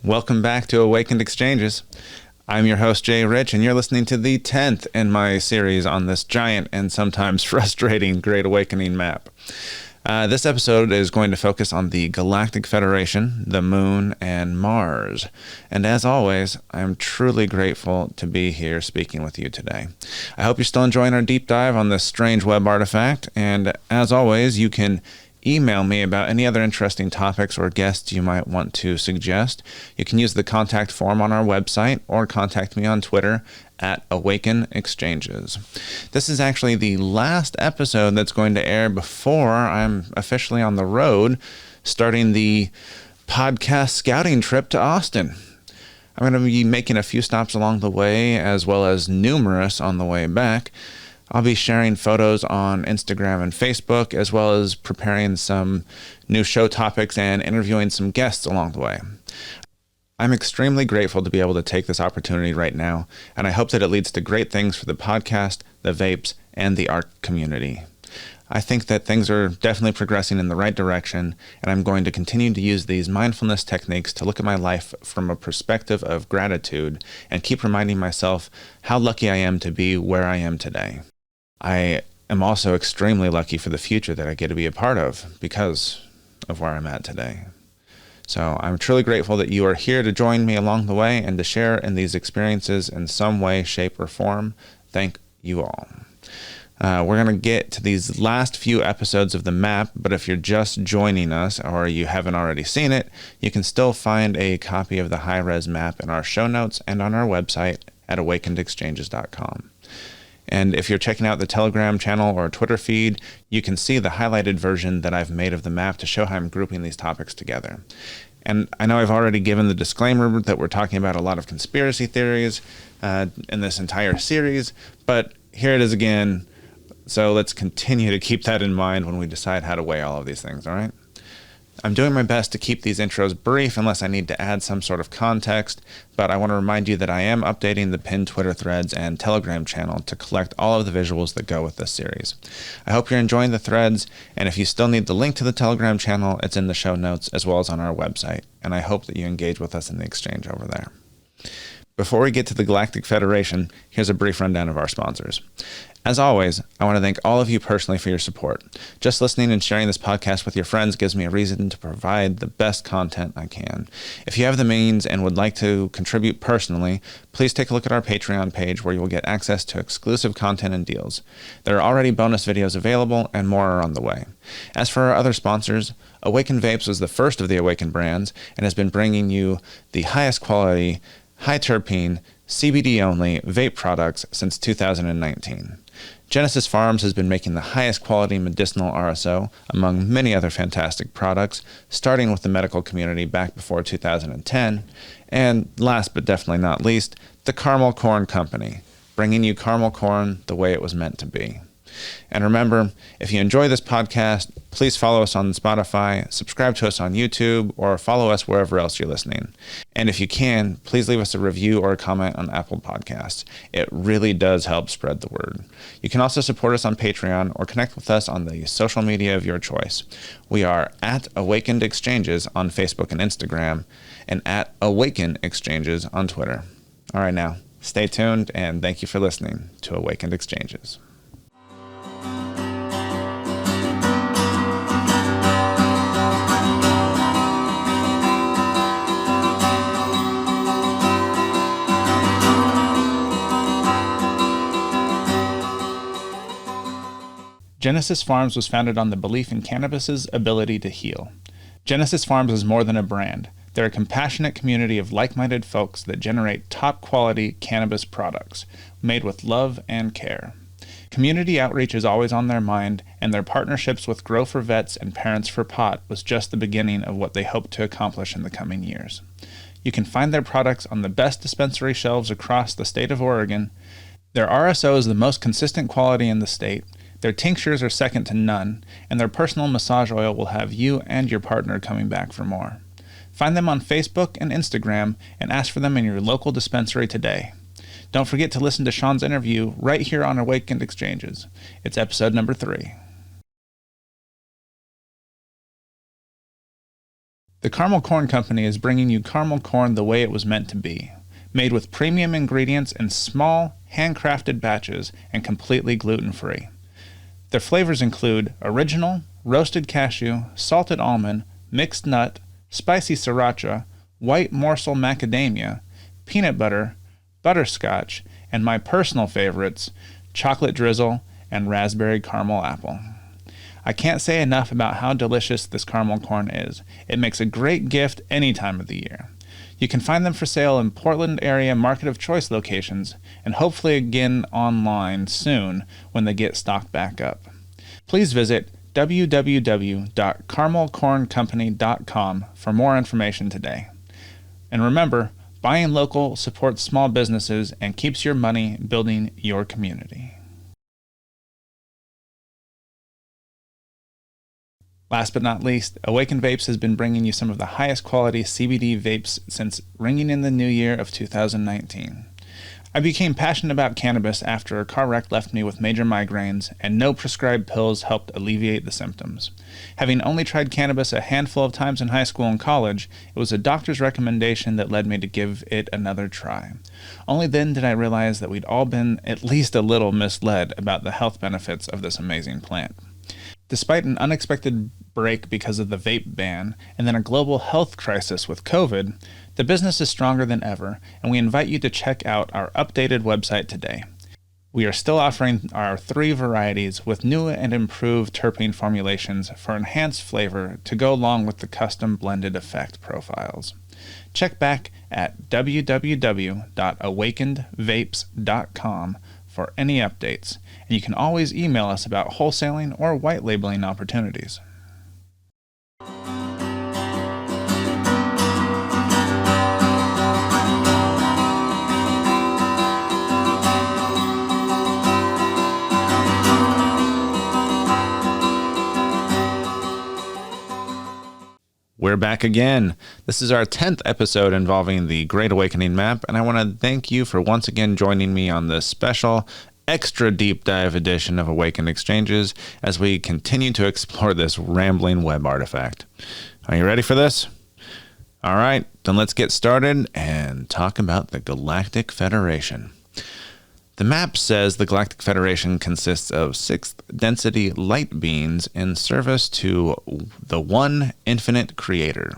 Welcome back to Awakened Exchanges. I'm your host, Jay Rich, and you're listening to the 10th in my series on this giant and sometimes frustrating Great Awakening map. This episode is going to focus on the Galactic Federation, the Moon, and Mars. And as always, I am truly grateful to be here speaking with you today. I hope you're still enjoying our deep dive on this strange web artifact, and as always, you can email me about any other interesting topics or guests you might want to suggest. You can use the contact form on our website or contact me on Twitter at Awakened Exchanges. This is actually the last episode that's going to air before I'm officially on the road starting the podcast scouting trip to Austin. I'm going to be making a few stops along the way as well as numerous on the way back. I'll be sharing photos on Instagram and Facebook, as well as preparing some new show topics and interviewing some guests along the way. I'm extremely grateful to be able to take this opportunity right now, and I hope that it leads to great things for the podcast, the vapes, and the art community. I think that things are definitely progressing in the right direction, and I'm going to continue to use these mindfulness techniques to look at my life from a perspective of gratitude and keep reminding myself how lucky I am to be where I am today. I am also extremely lucky for the future that I get to be a part of because of where I'm at today. So I'm truly grateful that you are here to join me along the way and to share in these experiences in some way, shape, or form. Thank you all. We're going to get to these last few episodes of the map, but if you're just joining us or you haven't already seen it, you can still find a copy of the high-res map in our show notes and on our website at awakenedexchanges.com. And if you're checking out the Telegram channel or Twitter feed, you can see the highlighted version that I've made of the map to show how I'm grouping these topics together. And I know I've already given the disclaimer that we're talking about a lot of conspiracy theories in this entire series, but here it is again. So let's continue to keep that in mind when we decide how to weigh all of these things, all right? I'm doing my best to keep these intros brief unless I need to add some sort of context, but I want to remind you that I am updating the pinned Twitter threads and Telegram channel to collect all of the visuals that go with this series. I hope you're enjoying the threads, and if you still need the link to the Telegram channel, it's in the show notes as well as on our website, and I hope that you engage with us in the exchange over there. Before we get to the Galactic Federation, here's a brief rundown of our sponsors. As always, I want to thank all of you personally for your support. Just listening and sharing this podcast with your friends gives me a reason to provide the best content I can. If you have the means and would like to contribute personally, please take a look at our Patreon page where you will get access to exclusive content and deals. There are already bonus videos available and more are on the way. As for our other sponsors, Awakened Vapes was the first of the Awakened brands and has been bringing you the highest quality, high terpene, CBD-only vape products since 2019. Genesis Pharms has been making the highest quality medicinal RSO, among many other fantastic products, starting with the medical community back before 2010. And last but definitely not least, the Caramel Corn Company, bringing you caramel corn the way it was meant to be. And remember, if you enjoy this podcast, please follow us on Spotify, subscribe to us on YouTube, or follow us wherever else you're listening. And if you can, please leave us a review or a comment on Apple Podcasts. It really does help spread the word. You can also support us on Patreon or connect with us on the social media of your choice. We are at Awakened Exchanges on Facebook and Instagram, and at Awaken Exchanges on Twitter. All right, now, stay tuned, and thank you for listening to Awakened Exchanges. Genesis Pharms was founded on the belief in cannabis's ability to heal. Genesis Pharms is more than a brand. They're a compassionate community of like-minded folks that generate top-quality cannabis products, made with love and care. Community outreach is always on their mind, and their partnerships with Grow for Vets and Parents for Pot was just the beginning of what they hope to accomplish in the coming years. You can find their products on the best dispensary shelves across the state of Oregon. Their RSO is the most consistent quality in the state. Their tinctures are second to none, and their personal massage oil will have you and your partner coming back for more. Find them on Facebook and Instagram and ask for them in your local dispensary today. Don't forget to listen to Sean's interview right here on Awakened Exchanges. It's episode number 3. The Caramel Corn Company is bringing you caramel corn the way it was meant to be, made with premium ingredients in small, handcrafted batches and completely gluten-free. Their flavors include original, roasted cashew, salted almond, mixed nut, spicy sriracha, white morsel macadamia, peanut butter, butterscotch, and my personal favorites, chocolate drizzle and raspberry caramel apple. I can't say enough about how delicious this caramel corn is. It makes a great gift any time of the year. You can find them for sale in Portland area Market of Choice locations, and hopefully again online soon when they get stocked back up. Please visit www.caramelcorncompany.com for more information today. And remember, buying local supports small businesses and keeps your money building your community. Last but not least, Awakened Vapes has been bringing you some of the highest quality CBD vapes since ringing in the new year of 2019. I became passionate about cannabis after a car wreck left me with major migraines, and no prescribed pills helped alleviate the symptoms. Having only tried cannabis a handful of times in high school and college, it was a doctor's recommendation that led me to give it another try. Only then did I realize that we'd all been at least a little misled about the health benefits of this amazing plant. Despite an unexpected break because of the vape ban and then a global health crisis with COVID, the business is stronger than ever, and we invite you to check out our updated website today. We are still offering our 3 varieties with new and improved terpene formulations for enhanced flavor to go along with the custom blended effect profiles. Check back at www.awakenedvapes.com for any updates, and you can always email us about wholesaling or white labeling opportunities. We're back again. This is our 10th episode involving the Great Awakening map, and I want to thank you for once again joining me on this special, extra deep dive edition of Awakened Exchanges as we continue to explore this rambling web artifact. Are you ready for this? All right, then let's get started and talk about the Galactic Federation. The map says the Galactic Federation consists of 6th density light beings in service to the one infinite creator.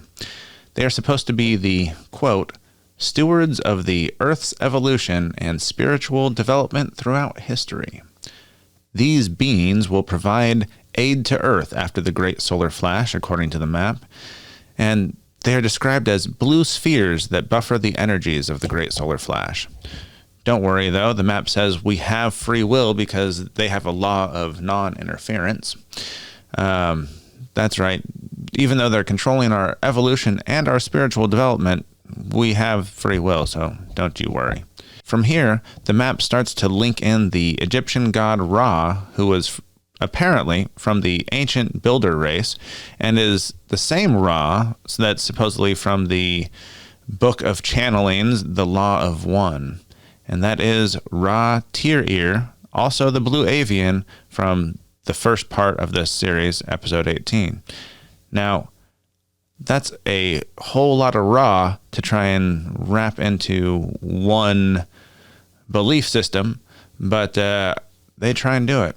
They are supposed to be the, quote, stewards of the Earth's evolution and spiritual development throughout history. These beings will provide aid to Earth after the Great Solar Flash, according to the map, and they are described as blue spheres that buffer the energies of the Great Solar Flash. Don't worry, though. The map says we have free will because they have a law of non-interference. That's right. Even though they're controlling our evolution and our spiritual development, we have free will, so don't you worry. From here, the map starts to link in the Egyptian god Ra, who was apparently from the ancient builder race, and is the same Ra that's supposedly from the Book of Channelings, the Law of One. And that is Ra Tir-Ir, also the Blue Avian from the first part of this series, episode 18. Now, that's a whole lot of Ra to try and wrap into one belief system, but they try and do it.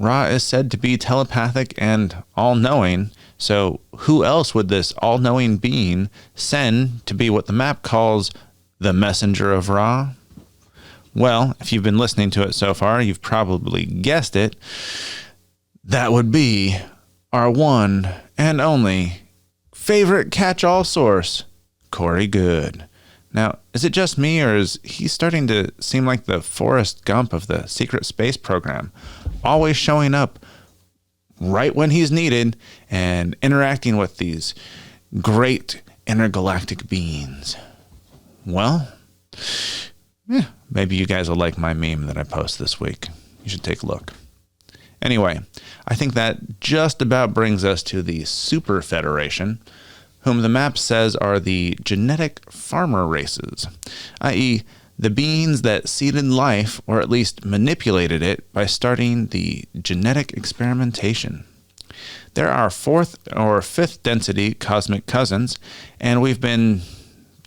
Ra is said to be telepathic and all-knowing, so who else would this all-knowing being send to be what the map calls the messenger of Ra? Well, if you've been listening to it so far, you've probably guessed it. That would be our one and only favorite catch-all source, Corey Goode. Now, is it just me, or is he starting to seem like the Forrest Gump of the secret space program, always showing up right when he's needed and interacting with these great intergalactic beings? Well, yeah, maybe you guys will like my meme that I post this week. You should take a look. Anyway, I think that just about brings us to the Super Federation, whom the map says are the genetic farmer races, i.e., the beings that seeded life, or at least manipulated it, by starting the genetic experimentation. They're our fourth or fifth density cosmic cousins, and we've been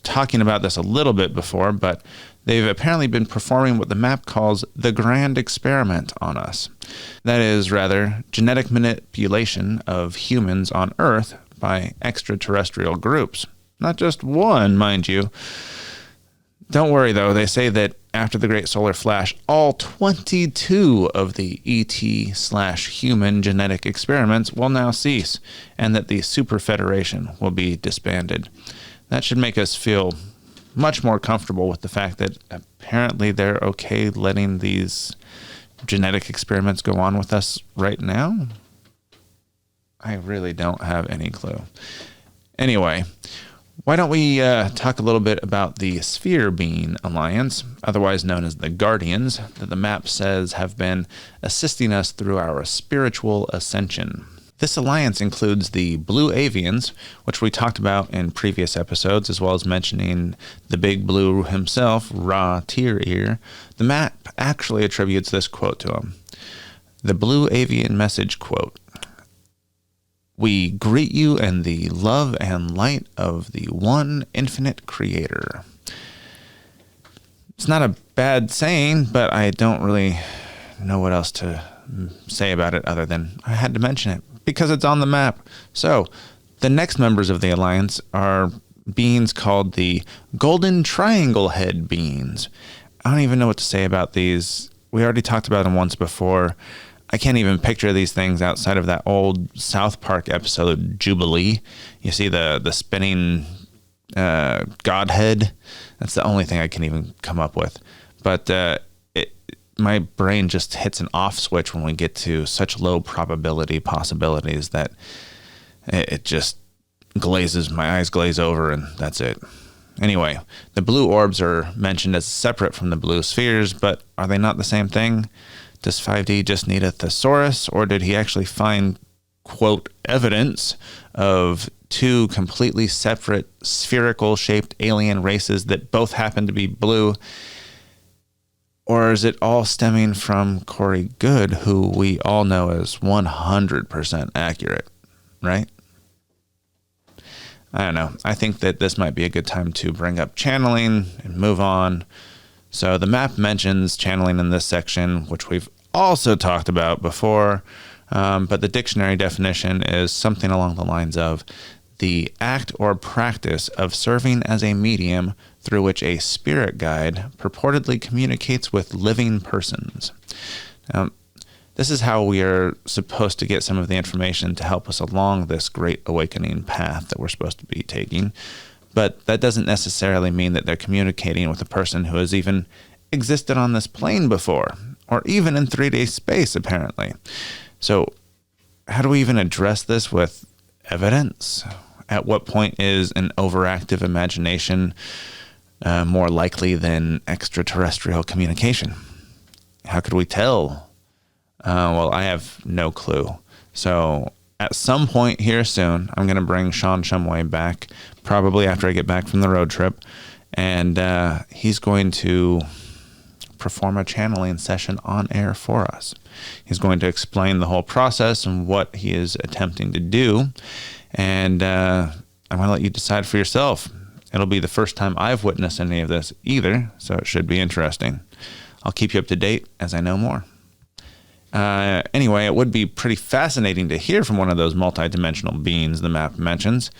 talking about this a little bit before, but they've apparently been performing what the map calls the grand experiment on us. That is, rather, genetic manipulation of humans on Earth by extraterrestrial groups. Not just one, mind you. Don't worry, though. They say that after the Great Solar Flash, all 22 of the ET/human genetic experiments will now cease, and that the Super Federation will be disbanded. That should make us feel much more comfortable with the fact that apparently they're okay letting these genetic experiments go on with us right now. I really don't have any clue. Anyway, why don't we talk a little bit about the Sphere Being Alliance, otherwise known as the Guardians, that the map says have been assisting us through our spiritual ascension. This alliance includes the Blue Avians, which we talked about in previous episodes, as well as mentioning the Big Blue himself, Ra Tyr. The map actually attributes this quote to him. The Blue Avian message quote: "We greet you in the love and light of the one infinite creator." It's not a bad saying, but I don't really know what else to say about it other than I had to mention it because it's on the map. So the next members of the alliance are beings called the Golden Triangle Head beings. I don't even know what to say about these. We already talked about them once before. I can't even picture these things outside of that old South Park episode, Jubilee. You see the spinning godhead. That's the only thing I can even come up with. But my brain just hits an off switch when we get to such low probability possibilities that it just glazes, my eyes glaze over, and that's it. Anyway, the blue orbs are mentioned as separate from the blue spheres, but are they not the same thing? Does 5D just need a thesaurus, or did he actually find, quote, evidence of two completely separate spherical-shaped alien races that both happen to be blue? Or is it all stemming from Corey Goode, who we all know is 100% accurate, right? I don't know. I think that this might be a good time to bring up channeling and move on. So the map mentions channeling in this section, which we've also talked about before, but the dictionary definition is something along the lines of the act or practice of serving as a medium through which a spirit guide purportedly communicates with living persons. Now, this is how we are supposed to get some of the information to help us along this great awakening path that we're supposed to be taking. But that doesn't necessarily mean that they're communicating with a person who has even existed on this plane before, or even in 3D space, apparently. So how do we even address this with evidence? At what point is an overactive imagination more likely than extraterrestrial communication? How could we tell? Well, I have no clue. So at some point here soon, I'm going to bring Sean Shumway back, probably after I get back from the road trip, and he's going to perform a channeling session on air for us. He's going to explain the whole process and what he is attempting to do, and I'm going to let you decide for yourself. It'll be the first time I've witnessed any of this either, so it should be interesting. I'll keep you up to date as I know more. Anyway, it would be pretty fascinating to hear from one of those multidimensional beings the map mentions.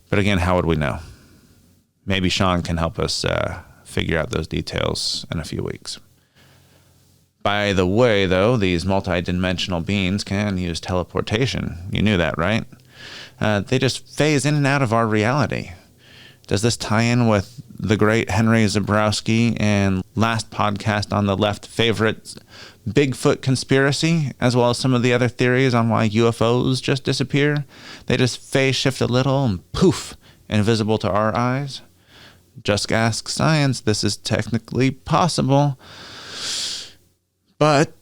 But again, how would we know? Maybe Sean can help us figure out those details in a few weeks. By the way, though, these multidimensional beings can use teleportation. You knew that, right? They just phase in and out of our reality. Does this tie in with the great Henry Zebrowski and last podcast on the left favorite Bigfoot conspiracy, as well as some of the other theories on why UFOs just disappear? They just phase shift a little and poof, invisible to our eyes. Just ask science. This is technically possible. But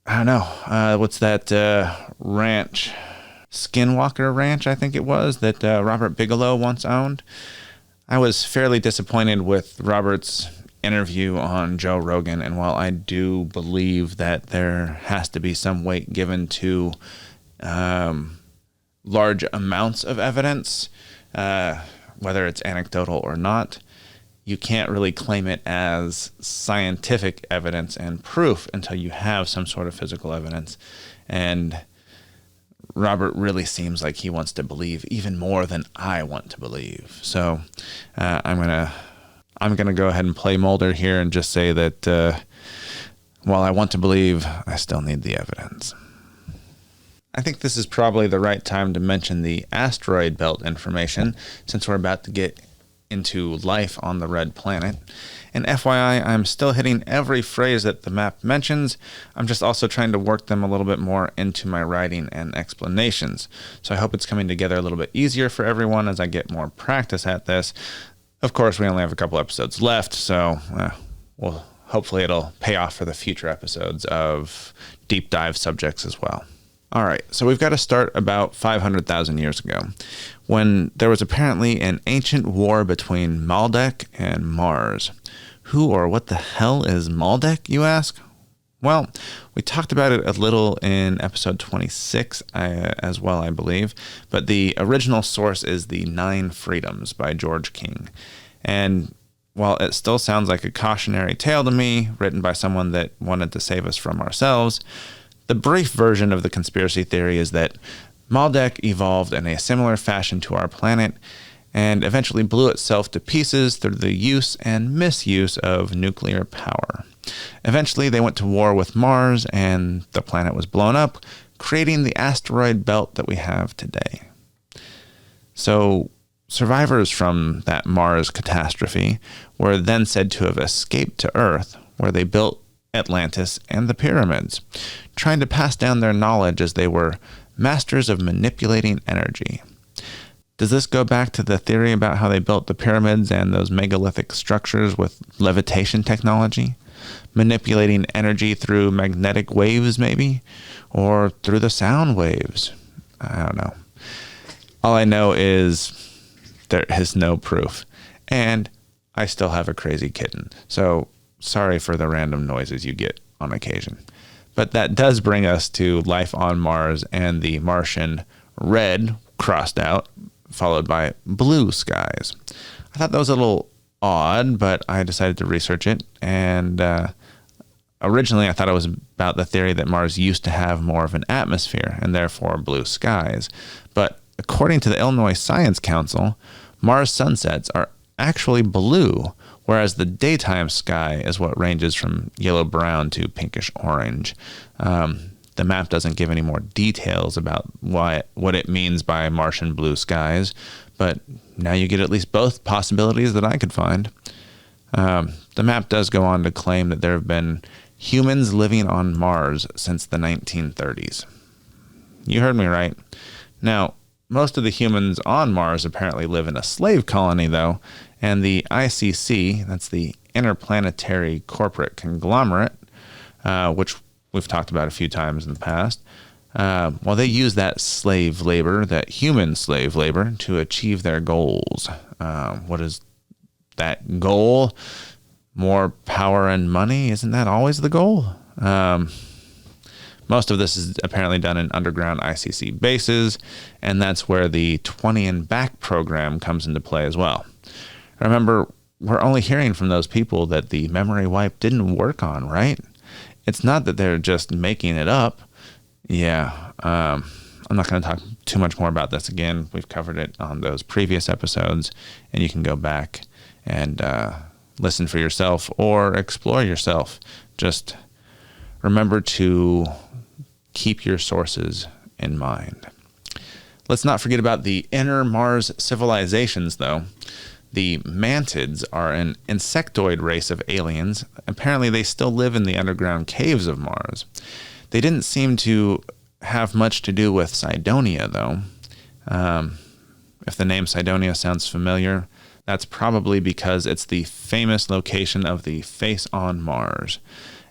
I don't know. What's that ranch? Skinwalker Ranch, I think it was, that Robert Bigelow once owned. I was fairly disappointed with Robert's interview on Joe Rogan, and while I do believe that there has to be some weight given to large amounts of evidence, whether it's anecdotal or not, you can't really claim it as scientific evidence and proof until you have some sort of physical evidence. And Robert really seems like he wants to believe even more than I want to believe. So I'm gonna go ahead and play Mulder here and just say that while I want to believe, I still need the evidence. I think this is probably the right time to mention the asteroid belt information, since we're about to get into life on the red planet. And FYI, I'm still hitting every phrase that the map mentions. I'm just also trying to work them a little bit more into my writing and explanations. So I hope it's coming together a little bit easier for everyone as I get more practice at this. Of course, we only have a couple episodes left, so hopefully it'll pay off for the future episodes of deep dive subjects as well. All right, so we've got to start about 500,000 years ago, when there was apparently an ancient war between Maldek and Mars. Who or what the hell is Maldek, you ask? Well, we talked about it a little in episode 26 as well, I believe, but the original source is The 9 Freedoms by George King. And while it still sounds like a cautionary tale to me, written by someone that wanted to save us from ourselves, the brief version of the conspiracy theory is that Maldek evolved in a similar fashion to our planet and eventually blew itself to pieces through the use and misuse of nuclear power. Eventually, they went to war with Mars, and the planet was blown up, creating the asteroid belt that we have today. So, survivors from that Mars catastrophe were then said to have escaped to Earth, where they built Atlantis and the pyramids, trying to pass down their knowledge as they were masters of manipulating energy. Does this go back to the theory about how they built the pyramids and those megalithic structures with levitation technology? Manipulating energy through magnetic waves, maybe? Or through the sound waves? I don't know. All I know is there is no proof. And I still have a crazy kitten. So sorry for the random noises you get on occasion. But that does bring us to life on Mars and the Martian red crossed out, followed by blue skies. I thought that was a little odd, but I decided to research it. And originally I thought it was about the theory that Mars used to have more of an atmosphere and therefore blue skies. But according to the Illinois Science Council, Mars sunsets are actually blue, whereas the daytime sky is what ranges from yellow-brown to pinkish-orange. The map doesn't give any more details about what it means by Martian blue skies, but now you get at least both possibilities that I could find. The map does go on to claim that there have been humans living on Mars since the 1930s. You heard me right. Now, most of the humans on Mars apparently live in a slave colony, though, and the ICC, that's the Interplanetary Corporate Conglomerate, which we've talked about a few times in the past, well, they use that slave labor, that human slave labor, to achieve their goals. What is that goal? More power and money? Isn't that always the goal? Most of this is apparently done in underground ICC bases, and that's where the 20 and back program comes into play as well. Remember, we're only hearing from those people that the memory wipe didn't work on, right? It's not that they're just making it up. Yeah, I'm not going to talk too much more about this again. We've covered it on those previous episodes, and you can go back and listen for yourself or explore yourself. Just remember to keep your sources in mind. Let's not forget about the inner Mars civilizations, though. The mantids are an insectoid race of aliens. Apparently, they still live in the underground caves of Mars. They didn't seem to have much to do with Cydonia, though. If the name Cydonia sounds familiar, that's probably because it's the famous location of the face on Mars.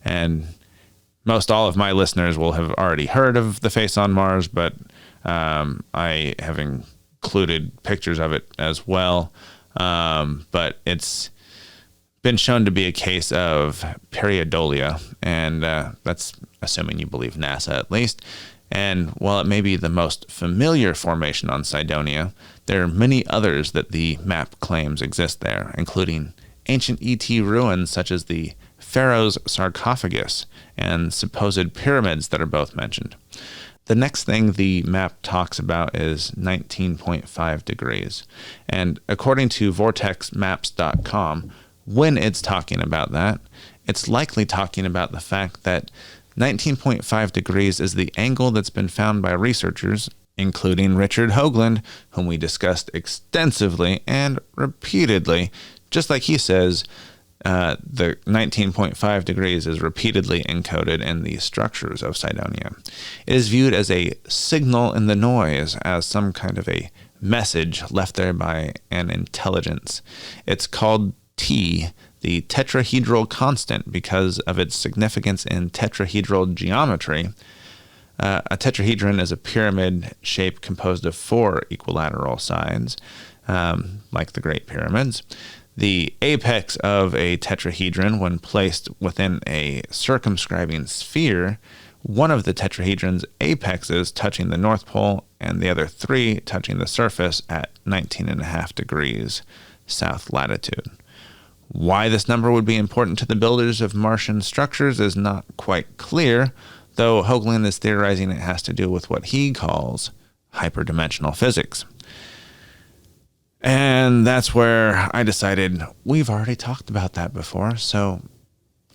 And most all of my listeners will have already heard of the face on Mars, but I have included pictures of it as well. But it's been shown to be a case of pareidolia, and that's assuming you believe NASA at least. And while it may be the most familiar formation on Cydonia, there are many others that the map claims exist there, including ancient ET ruins such as the Pharaoh's sarcophagus and supposed pyramids that are both mentioned. The next thing the map talks about is 19.5 degrees. And according to vortexmaps.com, when it's talking about that, it's likely talking about the fact that 19.5 degrees is the angle that's been found by researchers, including Richard Hoagland, whom we discussed extensively and repeatedly. Just like he says, the 19.5 degrees is repeatedly encoded in the structures of Cydonia. It is viewed as a signal in the noise, as some kind of a message left there by an intelligence. It's called T, the tetrahedral constant, because of its significance in tetrahedral geometry. A tetrahedron is a pyramid shape composed of 4 equilateral sides, like the Great Pyramids. The apex of a tetrahedron, when placed within a circumscribing sphere, one of the tetrahedron's apexes touching the North Pole and the other 3 touching the surface at 19.5 degrees south latitude. Why this number would be important to the builders of Martian structures is not quite clear, though Hoagland is theorizing it has to do with what he calls hyperdimensional physics. And that's where I decided we've already talked about that before, so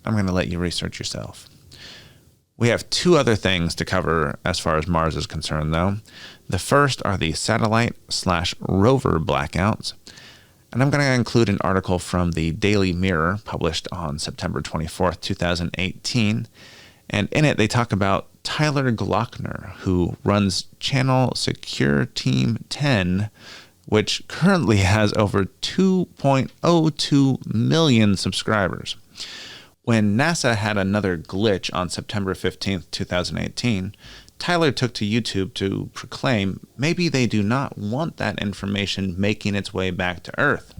I'm going to let you research yourself. We have 2 other things to cover as far as Mars is concerned, though. The first are the satellite/rover blackouts. And I'm going to include an article from the Daily Mirror published on September 24th, 2018. And in it, they talk about Tyler Glockner, who runs channel Secure Team 10, which currently has over 2.02 million subscribers. When NASA had another glitch on September 15th, 2018, Tyler took to YouTube to proclaim maybe they do not want that information making its way back to Earth.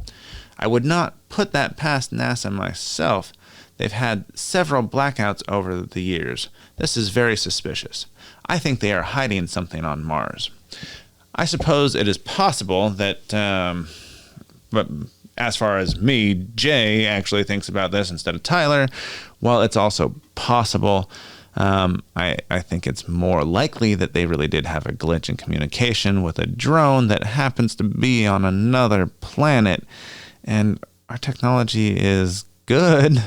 I would not put that past NASA myself. They've had several blackouts over the years. This is very suspicious. I think they are hiding something on Mars. I suppose it is possible that, but as far as me, Jay actually thinks about this instead of Tyler. While it's also possible, I think it's more likely that they really did have a glitch in communication with a drone that happens to be on another planet. And our technology is good,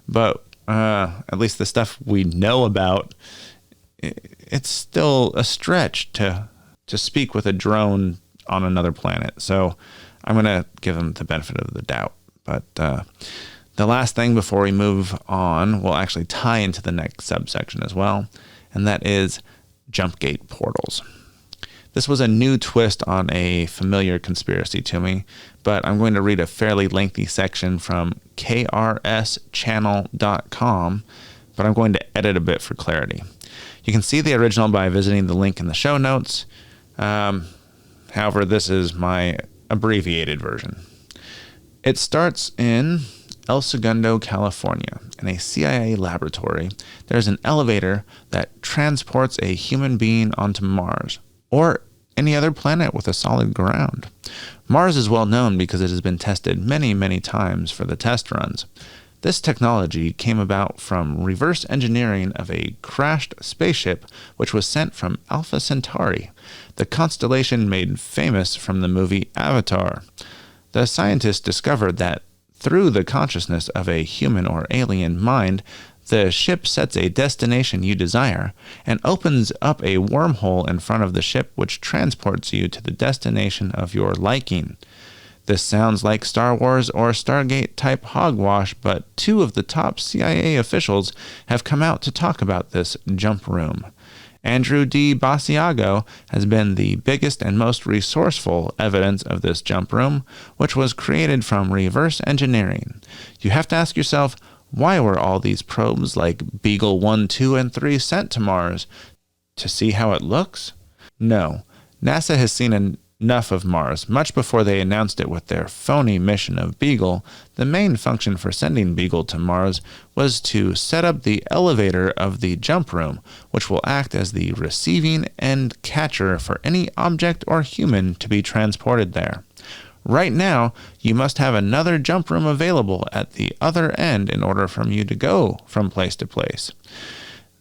but at least the stuff we know about, it's still a stretch to speak with a drone on another planet. So I'm going to give them the benefit of the doubt. But the last thing before we move on will actually tie into the next subsection as well, and that is jump gate portals. This was a new twist on a familiar conspiracy to me, but I'm going to read a fairly lengthy section from krschannel.com, but I'm going to edit a bit for clarity. You can see the original by visiting the link in the show notes. However, this is my abbreviated version. It starts in El Segundo, California. In a CIA laboratory, there's an elevator that transports a human being onto Mars, or any other planet with a solid ground. Mars is well known because it has been tested many, many times for the test runs. This technology came about from reverse engineering of a crashed spaceship which was sent from Alpha Centauri, the constellation made famous from the movie Avatar. The scientists discovered that through the consciousness of a human or alien mind, the ship sets a destination you desire and opens up a wormhole in front of the ship which transports you to the destination of your liking. This sounds like Star Wars or Stargate type hogwash, but 2 of the top CIA officials have come out to talk about this jump room. Andrew D. Basiago has been the biggest and most resourceful evidence of this jump room, which was created from reverse engineering. You have to ask yourself, why were all these probes like Beagle 1, 2, and 3 sent to Mars? To see how it looks? No. NASA has seen enough of Mars. Much before they announced it with their phony mission of Beagle, the main function for sending Beagle to Mars was to set up the elevator of the jump room, which will act as the receiving and catcher for any object or human to be transported there. Right now, you must have another jump room available at the other end in order for you to go from place to place.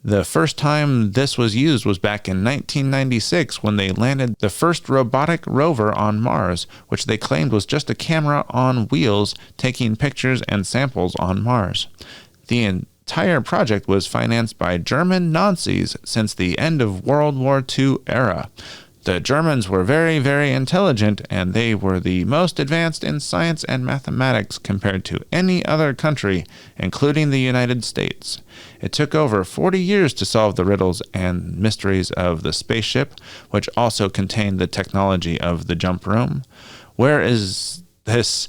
The first time this was used was back in 1996 when they landed the first robotic rover on Mars, which they claimed was just a camera on wheels taking pictures and samples on Mars. The entire project was financed by German Nazis since the end of World War II era. The Germans were very, very intelligent, and they were the most advanced in science and mathematics compared to any other country, including the United States. It took over 40 years to solve the riddles and mysteries of the spaceship, which also contained the technology of the jump room. Where is this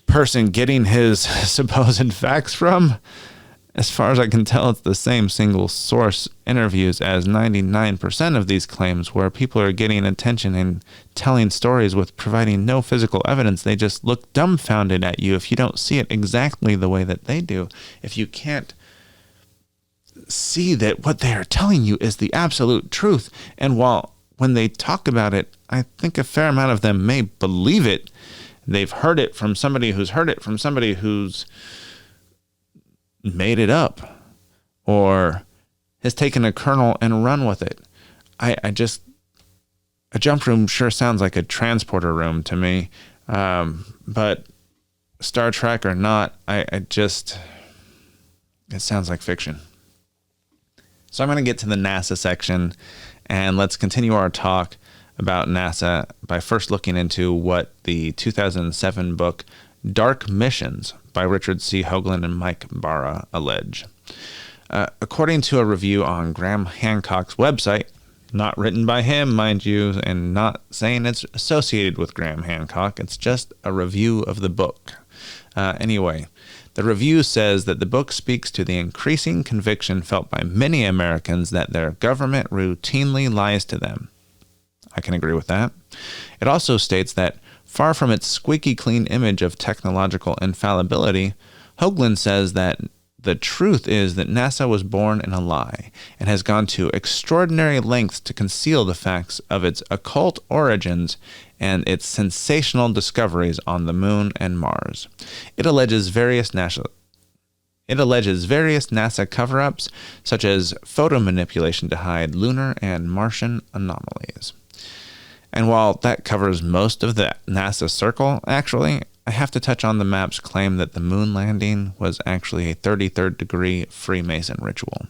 person getting his supposed facts from? As far as I can tell, it's the same single source interviews as 99% of these claims, where people are getting attention and telling stories with providing no physical evidence. They just look dumbfounded at you if you don't see it exactly the way that they do. If you can't see that what they are telling you is the absolute truth. And when they talk about it, I think a fair amount of them may believe it. They've heard it from somebody who's heard it from somebody who's made it up or has taken a kernel and run with it. A jump room sure sounds like a transporter room to me. But Star Trek or not, it sounds like fiction. So I'm going to get to the NASA section, and let's continue our talk about NASA by first looking into what the 2007 book Dark Missions by Richard C. Hoagland and Mike Barra allege. According to a review on Graham Hancock's website, not written by him, mind you, and not saying it's associated with Graham Hancock, it's just a review of the book. Anyway, the review says that the book speaks to the increasing conviction felt by many Americans that their government routinely lies to them. I can agree with that. It also states that far from its squeaky clean image of technological infallibility, Hoagland says that the truth is that NASA was born in a lie and has gone to extraordinary lengths to conceal the facts of its occult origins and its sensational discoveries on the Moon and Mars. It alleges various NASA cover-ups, such as photo manipulation to hide lunar and Martian anomalies. And while that covers most of the NASA circle, actually, I have to touch on the map's claim that the moon landing was actually a 33rd degree Freemason ritual.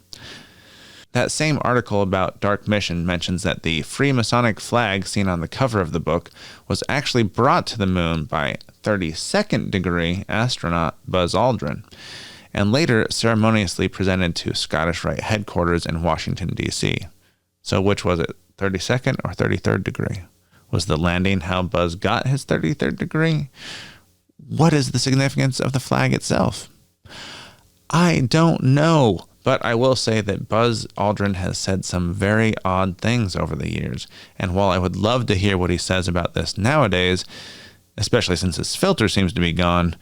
That same article about Dark Mission mentions that the Freemasonic flag seen on the cover of the book was actually brought to the moon by 32nd degree astronaut Buzz Aldrin, and later ceremoniously presented to Scottish Rite headquarters in Washington, D.C. So which was it, 32nd or 33rd degree? Was the landing how Buzz got his 33rd degree? What is the significance of the flag itself? I don't know, but I will say that Buzz Aldrin has said some very odd things over the years, and while I would love to hear what he says about this nowadays, especially since his filter seems to be gone,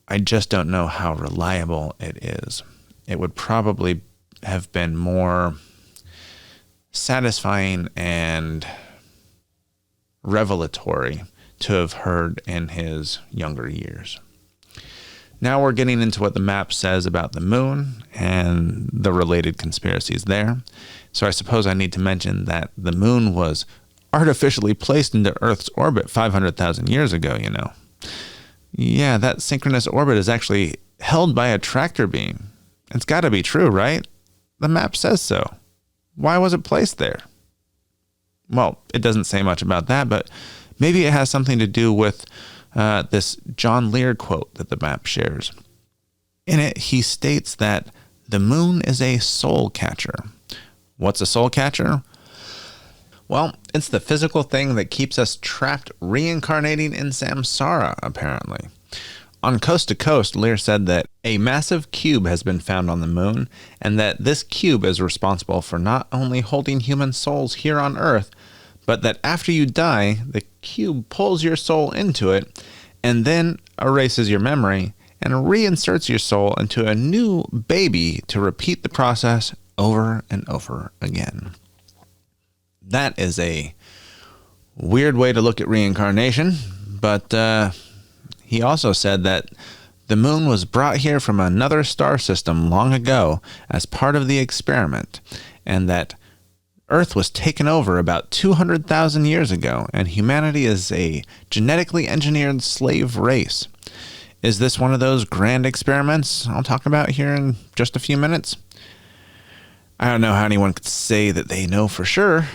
I just don't know how reliable it is. It would probably have been more satisfying and revelatory to have heard in his younger years. Now we're getting into what the map says about the moon and the related conspiracies there. So I suppose I need to mention that the moon was artificially placed into Earth's orbit 500,000 years ago, you know. Yeah, that synchronous orbit is actually held by a tractor beam. It's got to be true, right? The map says so. Why was it placed there? Well, it doesn't say much about that, but maybe it has something to do with this John Lear quote that the map shares. In it, he states that the moon is a soul catcher. What's a soul catcher? Well, it's the physical thing that keeps us trapped reincarnating in samsara, apparently. On Coast to Coast, Lear said that a massive cube has been found on the moon, and that this cube is responsible for not only holding human souls here on Earth, but that after you die, the cube pulls your soul into it and then erases your memory and reinserts your soul into a new baby to repeat the process over and over again. That is a weird way to look at reincarnation, but he also said that the moon was brought here from another star system long ago as part of the experiment, and that Earth was taken over about 200,000 years ago, and humanity is a genetically engineered slave race. Is this one of those grand experiments I'll talk about here in just a few minutes? I don't know how anyone could say that they know for sure,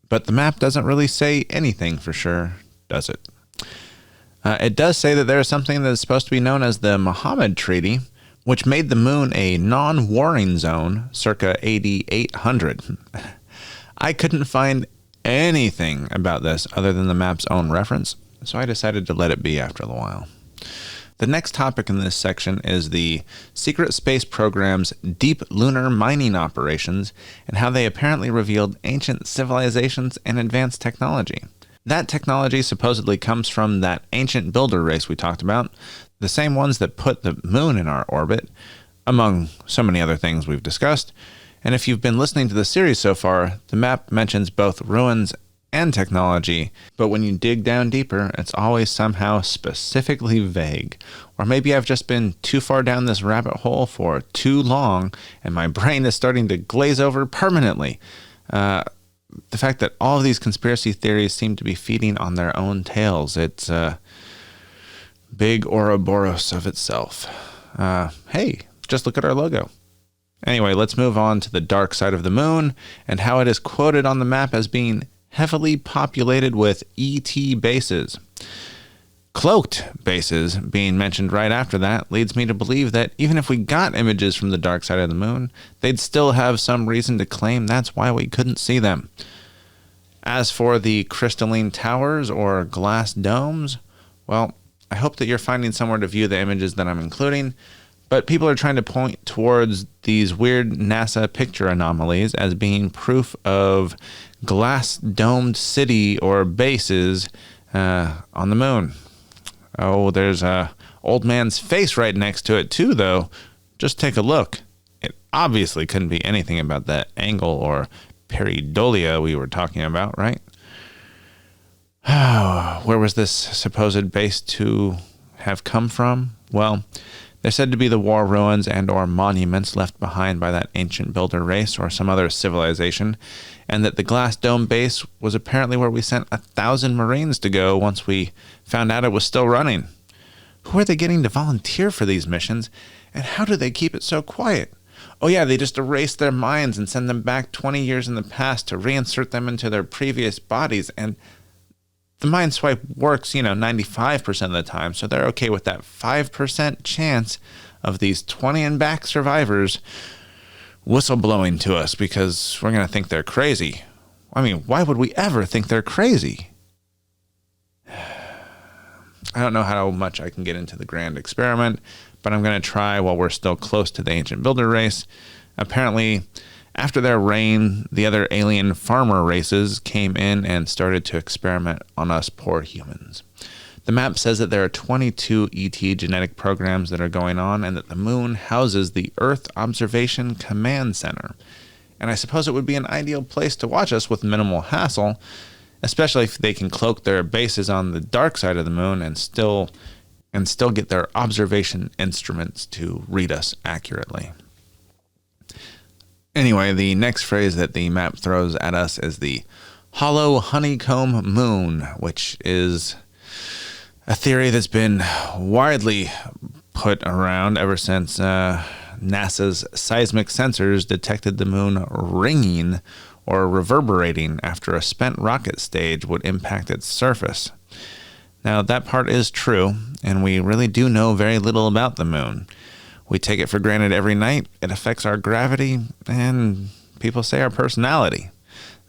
but the map doesn't really say anything for sure, does it? It does say that there is something that is supposed to be known as the Muhammad Treaty, which made the moon a non-warring zone circa AD 800. I couldn't find anything about this other than the map's own reference, so I decided to let it be after a while. The next topic in this section is the secret space program's deep lunar mining operations and how they apparently revealed ancient civilizations and advanced technology. That technology supposedly comes from that ancient builder race we talked about, the same ones that put the moon in our orbit, among so many other things we've discussed. And if you've been listening to the series so far, the map mentions both ruins and technology, but when you dig down deeper, it's always somehow specifically vague. Or maybe I've just been too far down this rabbit hole for too long, and my brain is starting to glaze over permanently. The fact that all of these conspiracy theories seem to be feeding on their own tails. It's a big Ouroboros of itself. Hey, just look at our logo. Anyway, let's move on to the dark side of the moon and how it is quoted on the map as being heavily populated with ET bases. Cloaked bases being mentioned right after that leads me to believe that even if we got images from the dark side of the moon, they'd still have some reason to claim that's why we couldn't see them. As for the crystalline towers or glass domes, well, I hope that you're finding somewhere to view the images that I'm including, but people are trying to point towards these weird NASA picture anomalies as being proof of glass-domed city or bases on the moon. Oh, there's a old man's face right next to it too, though. Just take a look. It obviously couldn't be anything about that angle or pareidolia we were talking about, right? Where was this supposed base to have come from? Well, they're said to be the war ruins and or monuments left behind by that ancient builder race or some other civilization, and that the glass dome base was apparently where we sent 1,000 Marines to go once we found out it was still running. Who are they getting to volunteer for these missions, and how do they keep it so quiet? Oh yeah, they just erase their minds and send them back 20 years in the past to reinsert them into their previous bodies, and the mind swipe works, 95% of the time, so they're okay with that 5% chance of these 20 and back survivors whistleblowing to us because we're going to think they're crazy. I mean, why would we ever think they're crazy? I don't know how much I can get into the grand experiment, but I'm going to try while we're still close to the ancient builder race. Apparently, after their reign, the other alien farmer races came in and started to experiment on us poor humans. The map says that there are 22 ET genetic programs that are going on and that the moon houses the Earth Observation Command Center. And I suppose it would be an ideal place to watch us with minimal hassle, especially if they can cloak their bases on the dark side of the moon and still get their observation instruments to read us accurately. Anyway, the next phrase that the map throws at us is the hollow honeycomb moon, which is a theory that's been widely put around ever since NASA's seismic sensors detected the moon ringing or reverberating after a spent rocket stage would impact its surface. Now, that part is true, and we really do know very little about the moon. We take it for granted every night. It affects our gravity and people say our personality.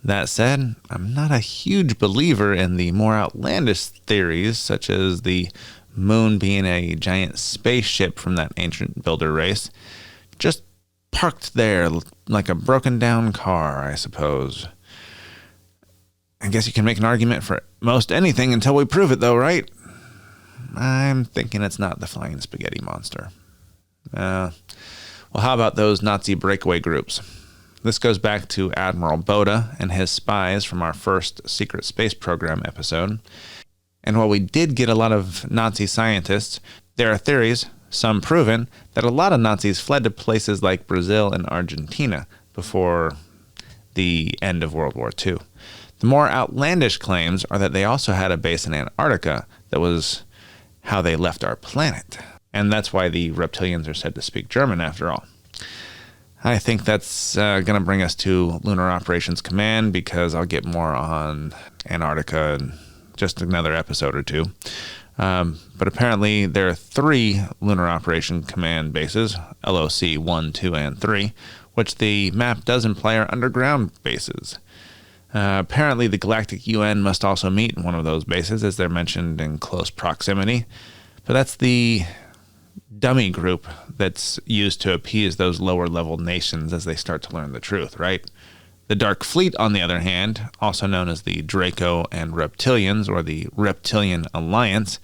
That said, I'm not a huge believer in the more outlandish theories, such as the moon being a giant spaceship from that ancient builder race, just parked there like a broken down car, I suppose. I guess you can make an argument for most anything until we prove it, though, right? I'm thinking it's not the flying spaghetti monster. Well, how about those Nazi breakaway groups? This goes back to Admiral Boda and his spies from our first secret space program episode. And while we did get a lot of Nazi scientists, there are theories, some proven, that a lot of Nazis fled to places like Brazil and Argentina before the end of World War II. The more outlandish claims are that they also had a base in Antarctica. That was how they left our planet. And that's why the reptilians are said to speak German, after all. I think that's going to bring us to Lunar Operations Command, because I'll get more on Antarctica in just another episode or two. But apparently there are 3 Lunar Operation Command bases, LOC 1, 2, and 3, which the map does imply are underground bases. Apparently the Galactic UN must also meet in one of those bases, as they're mentioned in close proximity. But that's the dummy group that's used to appease those lower-level nations as they start to learn the truth, right? The Dark Fleet, on the other hand, also known as the Draco and Reptilians, or the Reptilian Alliance,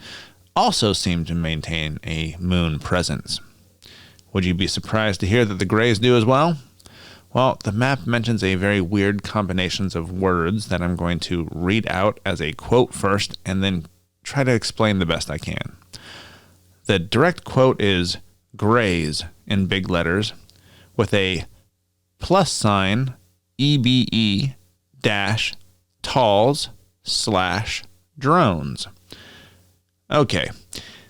also seem to maintain a moon presence. Would you be surprised to hear that the Greys do as well? Well, the map mentions a very weird combinations of words that I'm going to read out as a quote first and then try to explain the best I can. The direct quote is Greys in big letters with a plus sign EBE dash talls slash drones. Okay,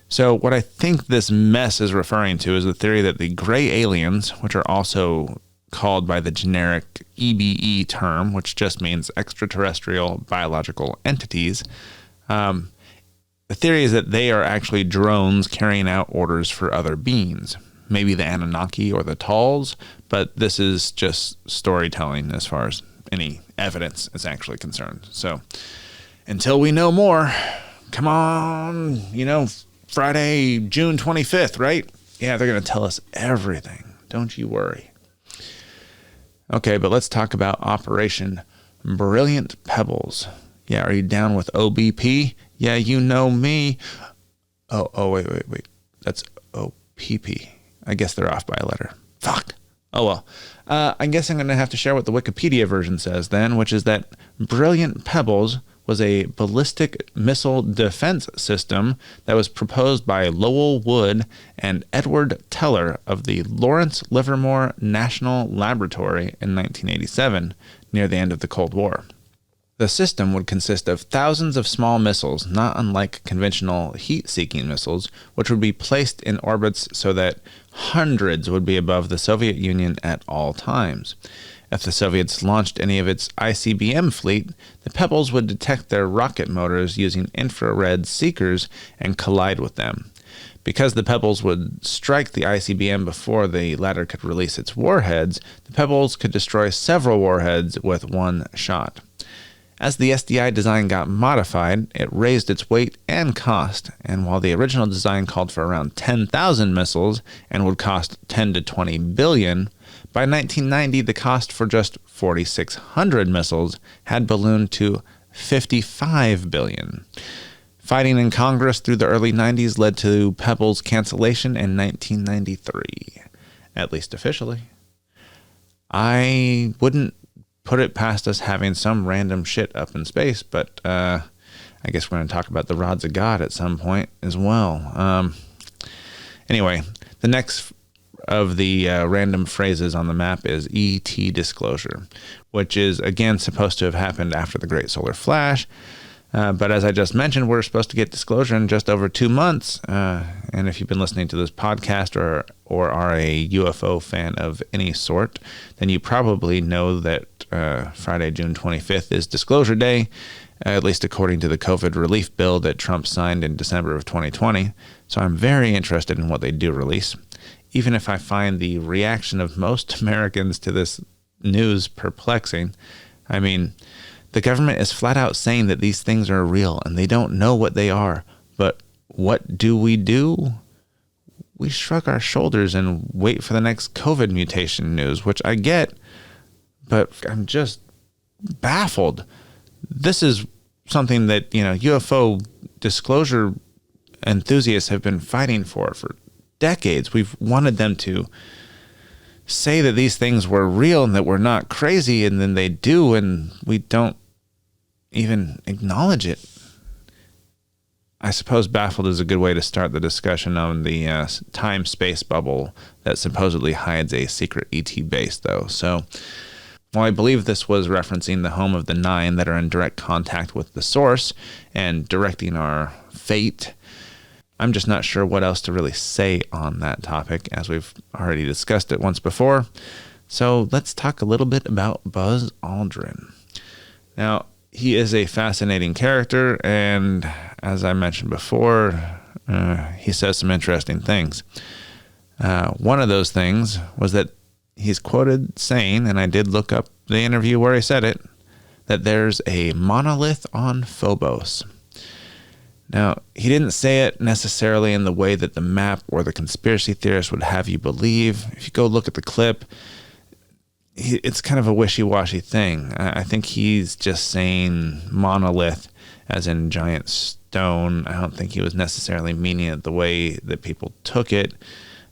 so what I think this mess is referring to is the theory that the gray aliens, which are also called by the generic EBE term, which just means extraterrestrial biological entities, the theory is that they are actually drones carrying out orders for other beings. Maybe the Anunnaki or the Talls, but this is just storytelling as far as any evidence is actually concerned. So until we know more, come on, Friday, June 25th, right? Yeah, they're going to tell us everything. Don't you worry. Okay, but let's talk about Operation Brilliant Pebbles. Yeah, are you down with OBP? Yeah, you know me. Oh, wait. That's OPP. I guess they're off by a letter. Fuck. Oh, well. I guess I'm going to have to share what the Wikipedia version says then, which is that Brilliant Pebbles was a ballistic missile defense system that was proposed by Lowell Wood and Edward Teller of the Lawrence Livermore National Laboratory in 1987, near the end of the Cold War. The system would consist of thousands of small missiles, not unlike conventional heat-seeking missiles, which would be placed in orbits so that hundreds would be above the Soviet Union at all times. If the Soviets launched any of its ICBM fleet, the Pebbles would detect their rocket motors using infrared seekers and collide with them. Because the Pebbles would strike the ICBM before the latter could release its warheads, the Pebbles could destroy several warheads with one shot. As the SDI design got modified, it raised its weight and cost, and while the original design called for around 10,000 missiles and would cost 10 to 20 billion, by 1990 the cost for just 4,600 missiles had ballooned to 55 billion. Fighting in Congress through the early 90s led to Pebbles' cancellation in 1993, at least officially. I wouldn't put it past us having some random shit up in space, but I guess we're going to talk about the rods of God at some point as well. Anyway, the next of the random phrases on the map is ET disclosure, which is, again, supposed to have happened after the Great Solar Flash. But as I just mentioned, we're supposed to get disclosure in just over 2 months. And if you've been listening to this podcast or are a UFO fan of any sort, then you probably know that Friday, June 25th is Disclosure Day, at least according to the COVID relief bill that Trump signed in December of 2020. So I'm very interested in what they do release, even if I find the reaction of most Americans to this news perplexing. I mean, the government is flat out saying that these things are real and they don't know what they are. But what do? We shrug our shoulders and wait for the next COVID mutation news, which I get, but I'm just baffled. This is something that, UFO disclosure enthusiasts have been fighting for decades. We've wanted them to say that these things were real and that we're not crazy, and then they do, and we don't even acknowledge it. I suppose baffled is a good way to start the discussion on the time-space bubble that supposedly hides a secret ET base, though. So, while I believe this was referencing the home of the 9 that are in direct contact with the source and directing our fate, I'm just not sure what else to really say on that topic, as we've already discussed it once before. So let's talk a little bit about Buzz Aldrin. Now, he is a fascinating character, and as I mentioned before, he says some interesting things. One of those things was that he's quoted saying, and I did look up the interview where he said it, that there's a monolith on Phobos. Now, he didn't say it necessarily in the way that the map or the conspiracy theorists would have you believe. If you go look at the clip, it's kind of a wishy-washy thing. I think he's just saying monolith as in giant stone. I don't think he was necessarily meaning it the way that people took it.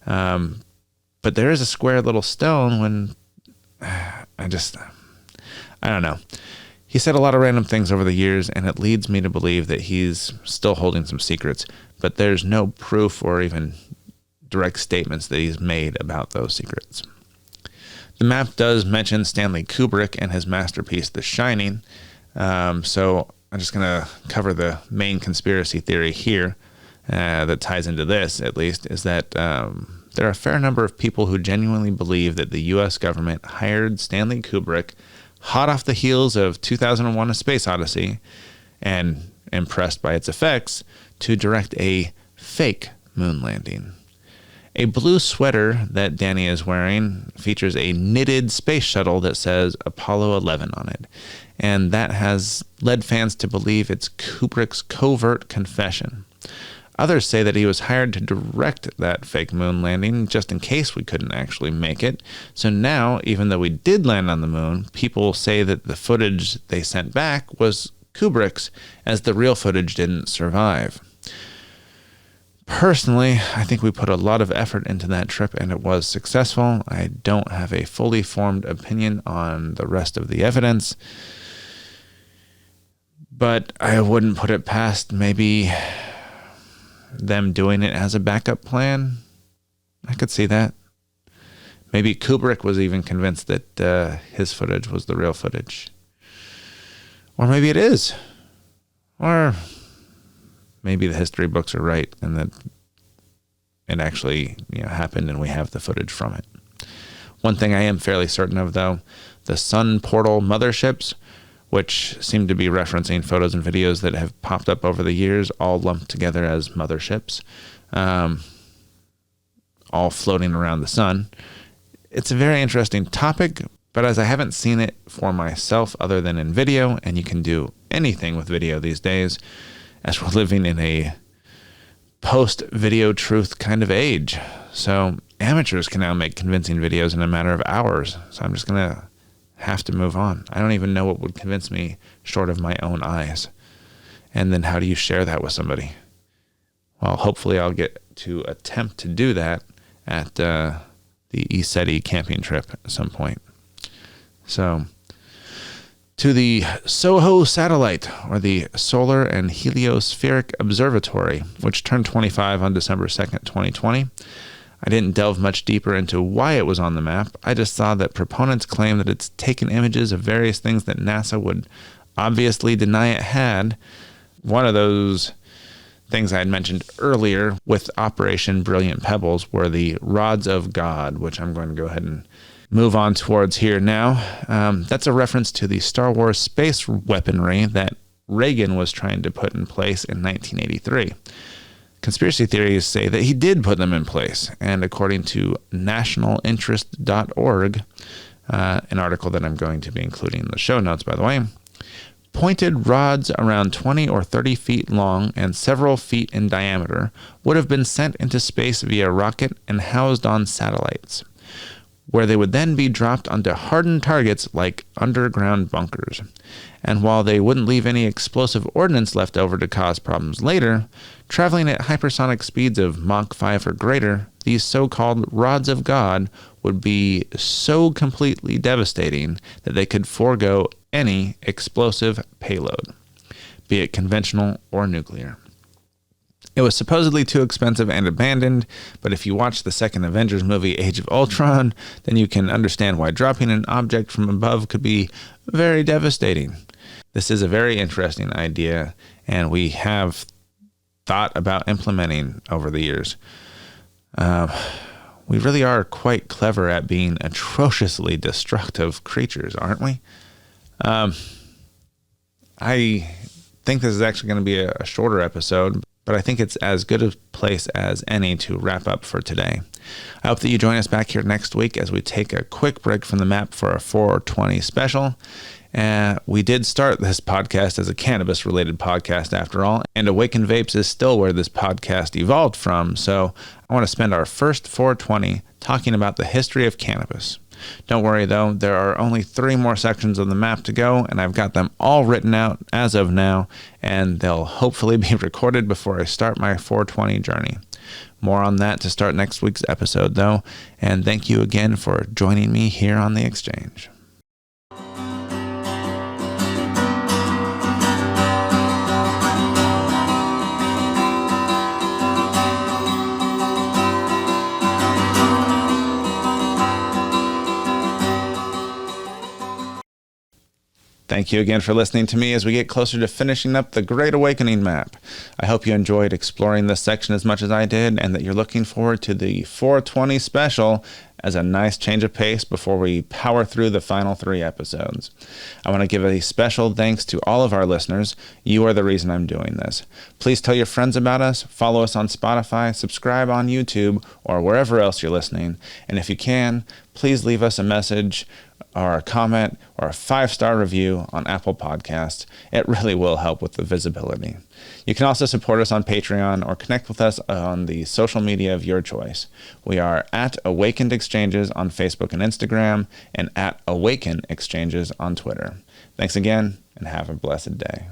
But there is a square little stone when I don't know. He said a lot of random things over the years, and it leads me to believe that he's still holding some secrets, but there's no proof or even direct statements that he's made about those secrets. The map does mention Stanley Kubrick and his masterpiece, The Shining, so I'm just going to cover the main conspiracy theory here that ties into this, at least, is that there are a fair number of people who genuinely believe that the U.S. government hired Stanley Kubrick hot off the heels of 2001: A Space Odyssey, and impressed by its effects, to direct a fake moon landing. A blue sweater that Danny is wearing features a knitted space shuttle that says Apollo 11 on it, and that has led fans to believe it's Kubrick's covert confession. Others say that he was hired to direct that fake moon landing just in case we couldn't actually make it. So now, even though we did land on the moon, people say that the footage they sent back was Kubrick's, as the real footage didn't survive. Personally, I think we put a lot of effort into that trip and it was successful. I don't have a fully formed opinion on the rest of the evidence, but I wouldn't put it past maybe them doing it as a backup plan. I could see that. Maybe Kubrick was even convinced that his footage was the real footage. Or maybe it is. Or maybe the history books are right and that it actually happened and we have the footage from it. One thing I am fairly certain of, though, the Sun Portal motherships, which seem to be referencing photos and videos that have popped up over the years, all lumped together as motherships, all floating around the sun. It's a very interesting topic, but as I haven't seen it for myself other than in video, and you can do anything with video these days, as we're living in a post-video truth kind of age. So amateurs can now make convincing videos in a matter of hours. So I'm just going to have to move on. I don't even know what would convince me short of my own eyes. And then how do you share that with somebody? Well, hopefully I'll get to attempt to do that at the ESETI camping trip at some point. So, to the SOHO satellite, or the Solar and Heliospheric Observatory, which turned 25 on December 2nd, 2020. I didn't delve much deeper into why it was on the map. I just saw that proponents claim that it's taken images of various things that NASA would obviously deny it had. One of those things I had mentioned earlier with Operation Brilliant Pebbles were the Rods of God, which I'm going to go ahead and move on towards here now. That's a reference to the Star Wars space weaponry that Reagan was trying to put in place in 1983. Conspiracy theories say that he did put them in place, and according to nationalinterest.org, an article that I'm going to be including in the show notes, by the way, pointed rods around 20 or 30 feet long and several feet in diameter would have been sent into space via rocket and housed on satellites. where they would then be dropped onto hardened targets like underground bunkers. And while they wouldn't leave any explosive ordnance left over to cause problems later, traveling at hypersonic speeds of Mach 5 or greater, these so-called rods of God would be so completely devastating that they could forego any explosive payload, be it conventional or nuclear. It was supposedly too expensive and abandoned, but if you watch the second Avengers movie, Age of Ultron, then you can understand why dropping an object from above could be very devastating. This is a very interesting idea, and we have thought about implementing over the years. We really are quite clever at being atrociously destructive creatures, aren't we? I think this is actually going to be a shorter episode, but I think it's as good a place as any to wrap up for today. I hope that you join us back here next week as we take a quick break from the map for a 420 special. We did start this podcast as a cannabis-related podcast after all, and Awakened Vapes is still where this podcast evolved from, so I want to spend our first 420 talking about the history of cannabis. Don't worry though, there are only 3 more sections of the map to go, and I've got them all written out as of now, and they'll hopefully be recorded before I start my 420 journey. More on that to start next week's episode though, and thank you again for joining me here on The Exchange. Thank you again for listening to me as we get closer to finishing up the Great Awakening map. I hope you enjoyed exploring this section as much as I did, and that you're looking forward to the 420 special as a nice change of pace before we power through the final 3 episodes. I want to give a special thanks to all of our listeners. You are the reason I'm doing this. Please tell your friends about us, follow us on Spotify, subscribe on YouTube, or wherever else you're listening. And if you can, please leave us a message or a comment or a 5-star review on Apple Podcasts. It really will help with the visibility. You can also support us on Patreon or connect with us on the social media of your choice. We are at Awakened Exchanges on Facebook and Instagram, and at Awaken Exchanges on Twitter. Thanks again, and have a blessed day.